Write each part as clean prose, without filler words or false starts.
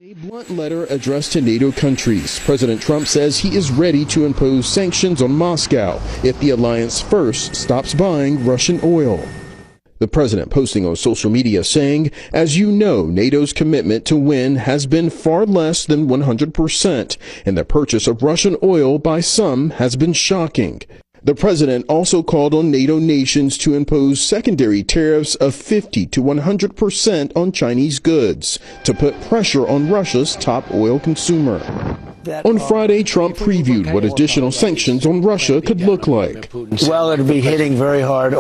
A blunt letter addressed to NATO countries. President Trump says he is ready to impose sanctions on Moscow if the alliance first stops buying Russian oil. The president posting on social media saying, "As you know, NATO's commitment to win has been far less than 100%, and the purchase of Russian oil by some has been shocking." The president also called on NATO nations to impose secondary tariffs of 50 to 100% on Chinese goods to put pressure on Russia's top oil consumer. On Friday, Trump previewed what additional sanctions on Russia could look like. Well, it'll be hitting very hard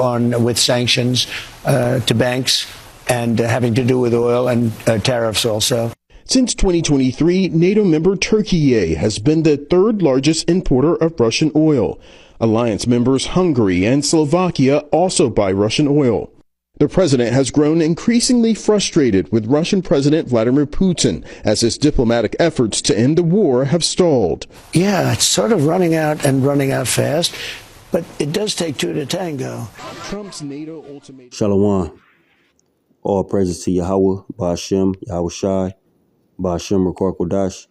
with sanctions to banks and having to do with oil and tariffs also. Since 2023, NATO member Turkey has been the third largest importer of Russian oil. Alliance members Hungary and Slovakia also buy Russian oil. The president has grown increasingly frustrated with Russian President Vladimir Putin as his diplomatic efforts to end the war have stalled. Yeah, it's sort of running out fast, but it does take two to tango. Trump's NATO ultimatum. Shalom. All praises to Yahweh, Ba'ashem, Yahweh Shai, Ba'ashem, Rakar Kodash.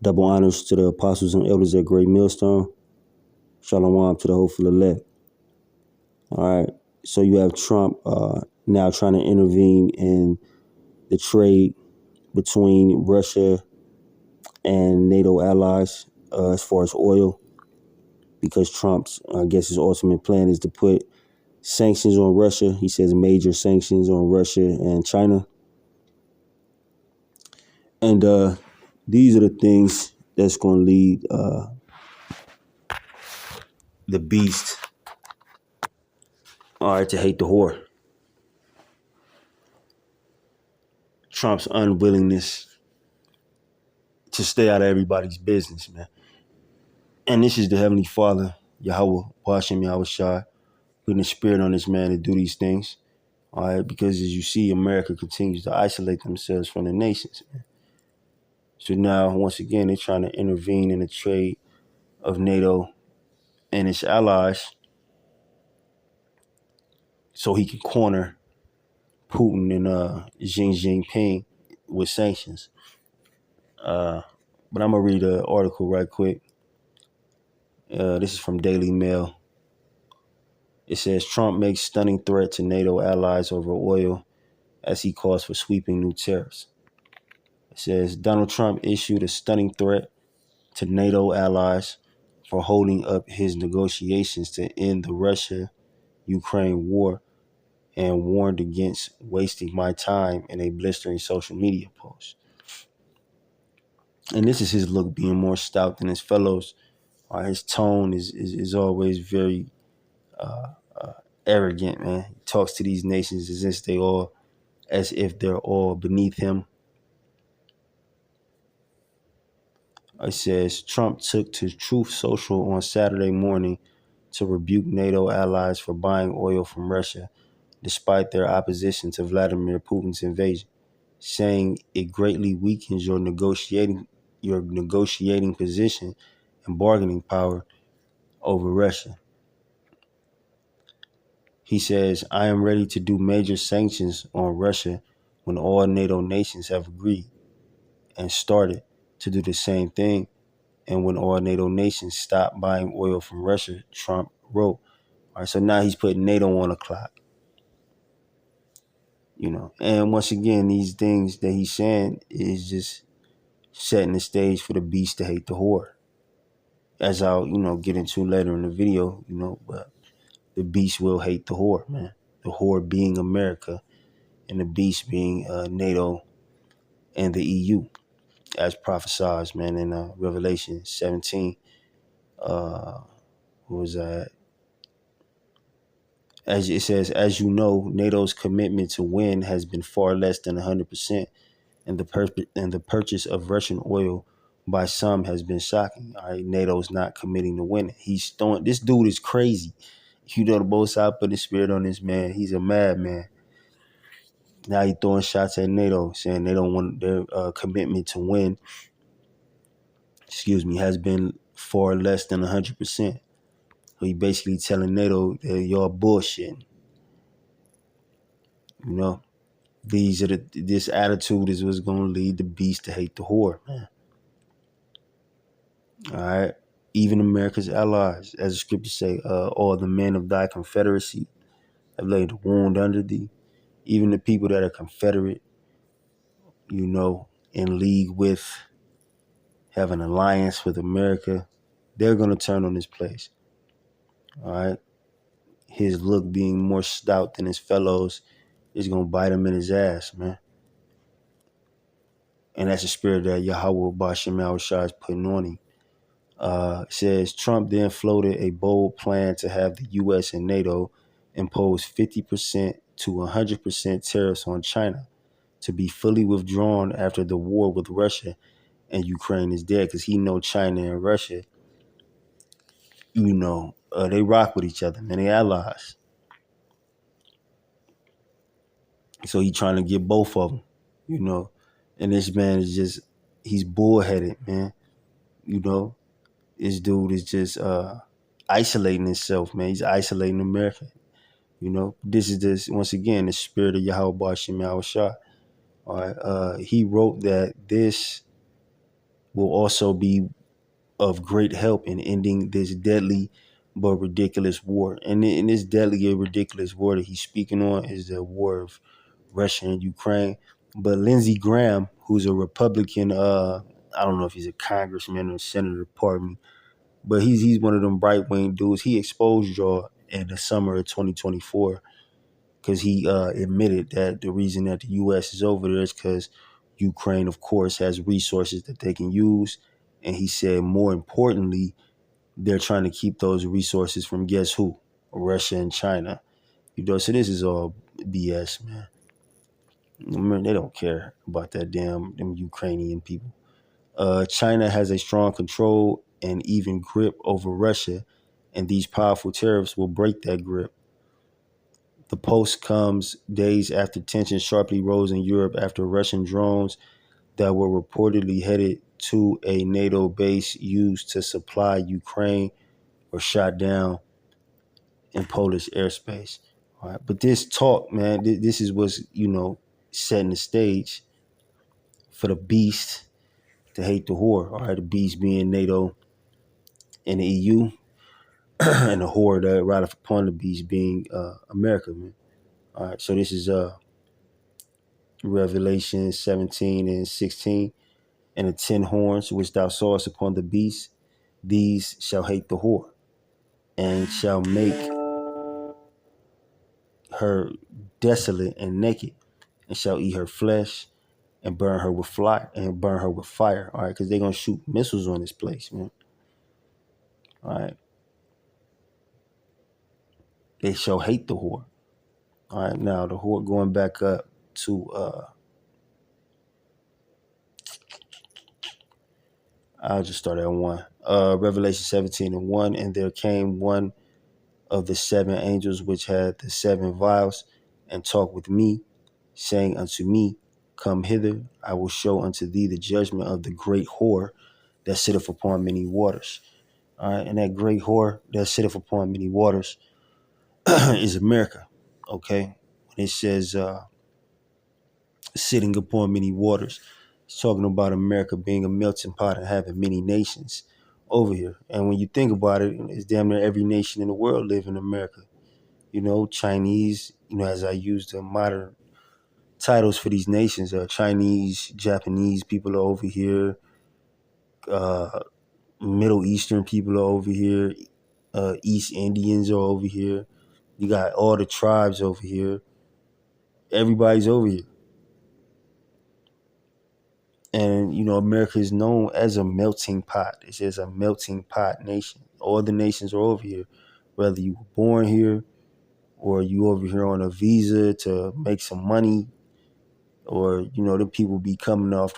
Double honors to the apostles and elders at Great Millstone. Shalom to the hopeful elect. All right. So you have Trump now trying to intervene in the trade between Russia and NATO allies as far as oil, because Trump's, I guess his ultimate plan is to put sanctions on Russia. He says major sanctions on Russia and China. And these are the things that's going to lead the beast, all right, to hate the whore. Trump's unwillingness to stay out of everybody's business, man. And this is the Heavenly Father, Yahweh, Hashem, Yahweh Shai, putting the spirit on this man to do these things, all right, because as you see, America continues to isolate themselves from the nations, man. So now, once again, they're trying to intervene in the trade of NATO and its allies so he can corner Putin and Xi Jinping with sanctions. But I'm going to read an article right quick. This is from Daily Mail. It says, Trump makes stunning threat to NATO allies over oil as he calls for sweeping new tariffs. It says, Donald Trump issued a stunning threat to NATO allies for holding up his negotiations to end the Russia-Ukraine war and warned against wasting my time in a blistering social media post. And this is his look being more stout than his fellows. His tone is always very arrogant, man. He talks to these nations as if they're all beneath him. It says, Trump took to Truth Social on Saturday morning to rebuke NATO allies for buying oil from Russia, despite their opposition to Vladimir Putin's invasion, saying it greatly weakens your negotiating position and bargaining power over Russia. He says, I am ready to do major sanctions on Russia when all NATO nations have agreed and started to do the same thing, and when all NATO nations stop buying oil from Russia, Trump wrote. All right, so now he's putting NATO on the clock. You know, and once again, these things that he's saying is just setting the stage for the beast to hate the whore. As I'll, get into later in the video, but the beast will hate the whore, man. The whore being America and the beast being NATO and the EU, as prophesied, man, in Revelation 17. What was that? As it says, as you know, NATO's commitment to win has been far less than 100%, and the purchase of Russian oil by some has been shocking. All right, NATO's not committing to winning. This dude is crazy. The both sides put the spirit on this man. He's a madman. Now he's throwing shots at NATO, saying they don't want their commitment to win. Has been far less than 100%. So he basically telling NATO that y'all bullshitting. This attitude is what's going to lead the beast to hate the whore, man. All right. Even America's allies, as the scriptures say, all the men of thy confederacy have laid a wound under thee. Even the people that are confederate, in league with, have an alliance with America, they're going to turn on this place. All right. His look being more stout than his fellows is going to bite him in his ass, man. And that's the spirit that Yahweh Bashem Shah is putting on him. It says Trump then floated a bold plan to have the U.S. and NATO impose 50% to 100% tariffs on China to be fully withdrawn after the war with Russia and Ukraine is dead, because he know China and Russia, they rock with each other, man. They allies. So he trying to get both of them, And this man is he's bullheaded, man. This dude is just isolating himself, man. He's isolating America. This is once again the spirit of Yahweh Bashim Yahweh Shah. All right. He wrote that this will also be of great help in ending this deadly but ridiculous war. And in this deadly and ridiculous war that he's speaking on is the war of Russia and Ukraine. But Lindsey Graham, who's a Republican, I don't know if he's a congressman or senator, pardon me, but he's one of them right wing dudes. He exposed y'all in the summer of 2024 because he admitted that the reason that the U.S. is over there is because Ukraine, of course, has resources that they can use. And he said, more importantly, they're trying to keep those resources from guess who? Russia and China. So this is all BS, man. They don't care about them Ukrainian people. China has a strong control and even grip over Russia, and these powerful tariffs will break that grip. The post comes days after tensions sharply rose in Europe after Russian drones that were reportedly headed to a NATO base used to supply Ukraine were shot down in Polish airspace. All right. But this talk, man, this is what's, setting the stage for the beast to hate the whore. All right. The beast being NATO and the EU, and the whore that rideth upon the beast being America, man. All right. So this is Revelation 17 and 16. And the 10 horns which thou sawest upon the beast, these shall hate the whore, and shall make her desolate and naked, and shall eat her flesh, and burn her with fire. All right, because they're gonna shoot missiles on this place, man. All right, they shall hate the whore. All right, now the whore, going back up to I'll just start at 1. Revelation 17 and 1. And there came one of the 7 angels which had the 7 vials, and talked with me, saying unto me, come hither, I will show unto thee the judgment of the great whore that sitteth upon many waters. All right, and that great whore that sitteth upon many waters is America. Okay, when it says sitting upon many waters, it's talking about America being a melting pot and having many nations over here. And when you think about it, it's damn near every nation in the world live in America. Chinese, as I use the modern titles for these nations, Chinese, Japanese people are over here, Middle Eastern people are over here, East Indians are over here. You got all the tribes over here. Everybody's over here. And, America is known as a melting pot. It says a melting pot nation. All the nations are over here, whether you were born here or you over here on a visa to make some money, or, the people be coming off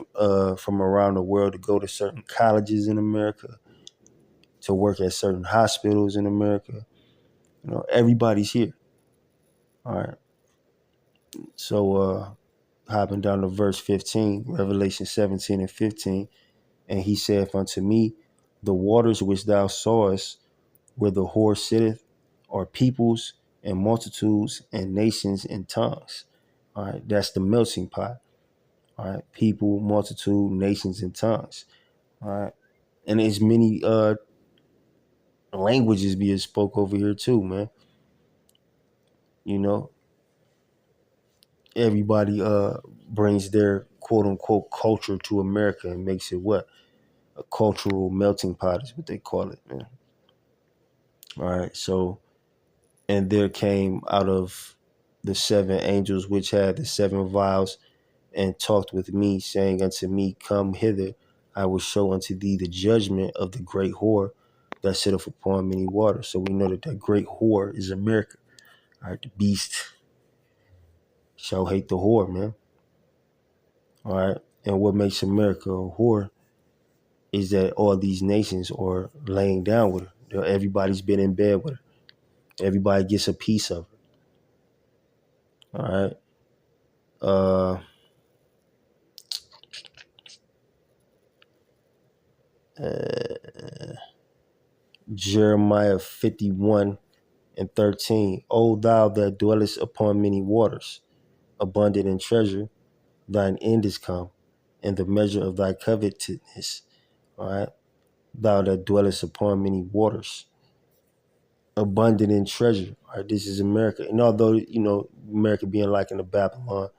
from around the world to go to certain colleges in America, to work at certain hospitals in America. Everybody's here. All right. So hopping down to verse 15, Revelation 17 and 15. And he saith unto me, the waters which thou sawest where the whore sitteth are peoples and multitudes and nations and tongues. All right, that's the melting pot. All right, people, multitude, nations, and tongues. All right, and there's many languages being spoke over here too, man. You know, everybody brings their quote unquote culture to America and makes it what? A cultural melting pot is what they call it, man. All right, so and there came out of the seven angels which had the seven vials and talked with me, saying unto me, come hither, I will show unto thee the judgment of the great whore that sitteth upon many waters. So we know that that great whore is America. All right, the beast shall hate the whore, man. All right, and what makes America a whore is that all these nations are laying down with her. Everybody's been in bed with her. Everybody gets a piece of her. All right. Uh, Jeremiah 51:13. O thou that dwellest upon many waters, abundant in treasure, thine end is come, and the measure of thy covetousness. All right. Thou that dwellest upon many waters, abundant in treasure. All right. This is America. And although, America being likened to Babylon,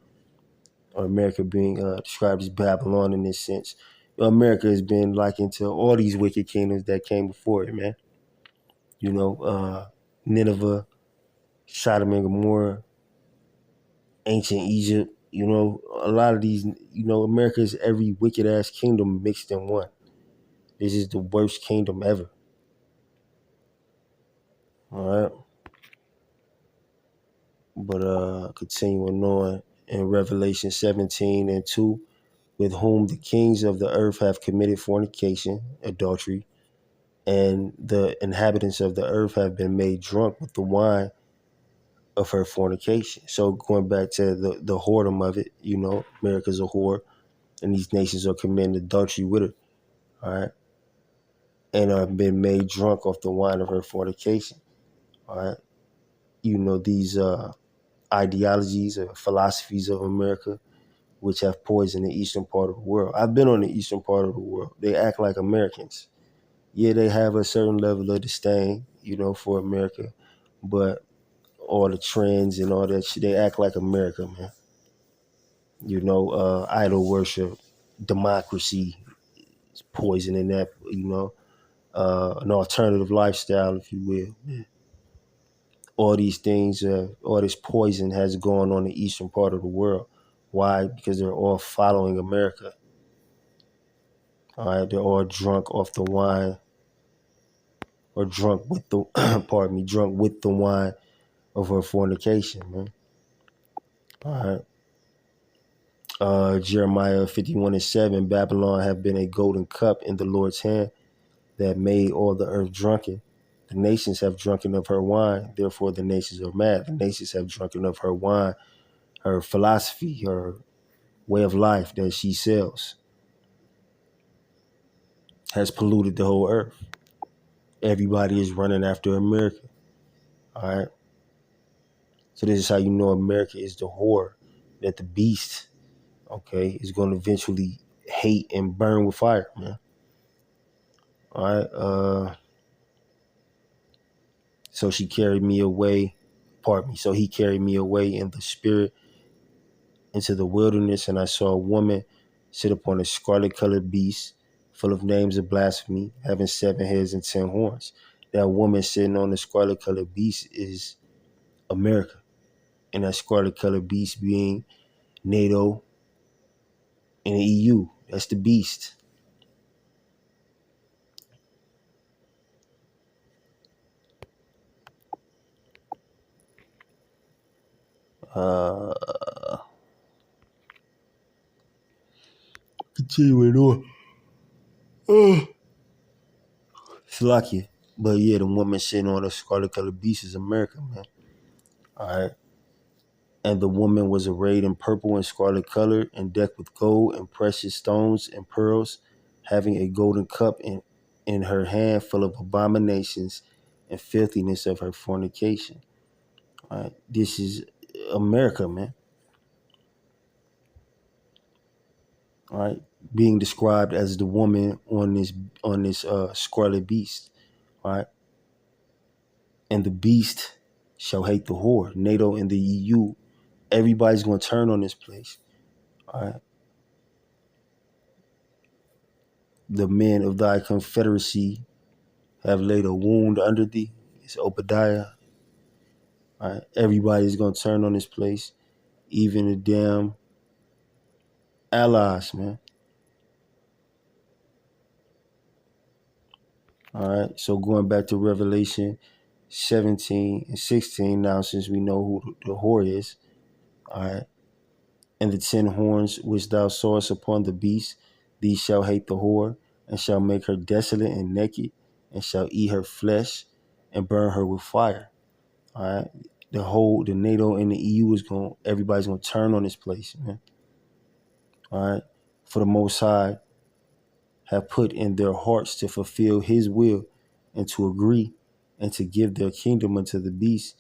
or America being described as Babylon in this sense, America has been likened to all these wicked kingdoms that came before it, man. Nineveh, Sodom and Gomorrah, ancient Egypt, a lot of these, America's every wicked ass kingdom mixed in one. This is the worst kingdom ever. All right. But continuing on in Revelation 17:2, with whom the kings of the earth have committed fornication, adultery, and the inhabitants of the earth have been made drunk with the wine of her fornication. So going back to the whoredom of it, America's a whore, and these nations are committing adultery with her, all right, and have been made drunk off the wine of her fornication, all right. These ideologies or philosophies of America, which have poisoned the eastern part of the world. I've been on the eastern part of the world. They act like Americans. Yeah, they have a certain level of disdain, for America, but all the trends and all that shit, they act like America, man. Idol worship, democracy, poison in that, an alternative lifestyle, if you will. All these things, all this poison has gone on the eastern part of the world. Why? Because they're all following America. All right, they're all drunk off the wine, or drunk with the, pardon me, drunk with the wine of her fornication, man. All right. Jeremiah 51:7, Babylon have been a golden cup in the Lord's hand that made all the earth drunken. The nations have drunken of her wine, therefore the nations are mad. The nations have drunken of her wine, her philosophy, her way of life that she sells has polluted the whole earth. Everybody is running after America. All right. So this is how you know America is the whore that the beast, okay, is going to eventually hate and burn with fire, man. All right. So she carried me away, pardon me. So he carried me away in the spirit into the wilderness, and I saw a woman sit upon a scarlet colored beast full of names of blasphemy, having 7 heads and 10 horns. That woman sitting on the scarlet colored beast is America. And that scarlet colored beast being Nato and the EU. That's the beast. Continuing on. Slovakia. But yeah, the woman sitting on the scarlet colored beast is America, man. All right. And the woman was arrayed in purple and scarlet color, and decked with gold and precious stones and pearls, having a golden cup in her hand full of abominations and filthiness of her fornication. All right. This is America, man. All right, being described as the woman on this scarlet beast. All right, and the beast shall hate the whore. NATO and the EU, everybody's going to turn on this place. All right, the men of thy confederacy have laid a wound under thee. It's Obadiah. All right, everybody's going to turn on this place, even the damn allies, man. All right, so going back to Revelation 17 and 16 now, since we know who the whore is. All right, and the 10 horns which thou sawest upon the beast, these shall hate the whore, and shall make her desolate and naked, and shall eat her flesh, and burn her with fire. All right, the NATO and the EU everybody's gonna turn on this place, man. All right, for the Most High have put in their hearts to fulfill His will, and to agree, and to give their kingdom unto the beast,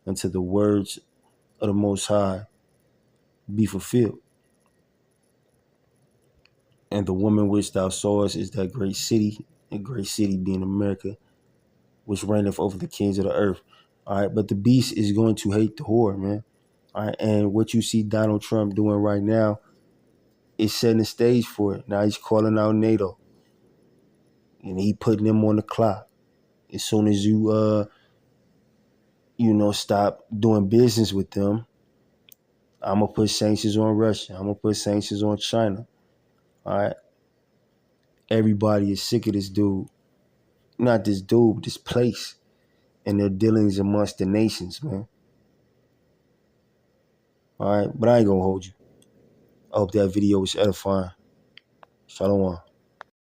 until the words of the Most High be fulfilled. And the woman which thou sawest is that great city, and great city being America, which reigneth over the kings of the earth. All right, but the beast is going to hate the whore, man. All right, and what you see Donald Trump doing right now is setting the stage for it. Now he's calling out NATO, and he putting them on the clock. As soon as you stop doing business with them, I'm gonna put sanctions on Russia. I'm gonna put sanctions on China. All right, everybody is sick of this dude. Not this dude, but this place and their dealings amongst the nations, man. All right, but I ain't gonna hold you. I hope that video was edifying. Shalom.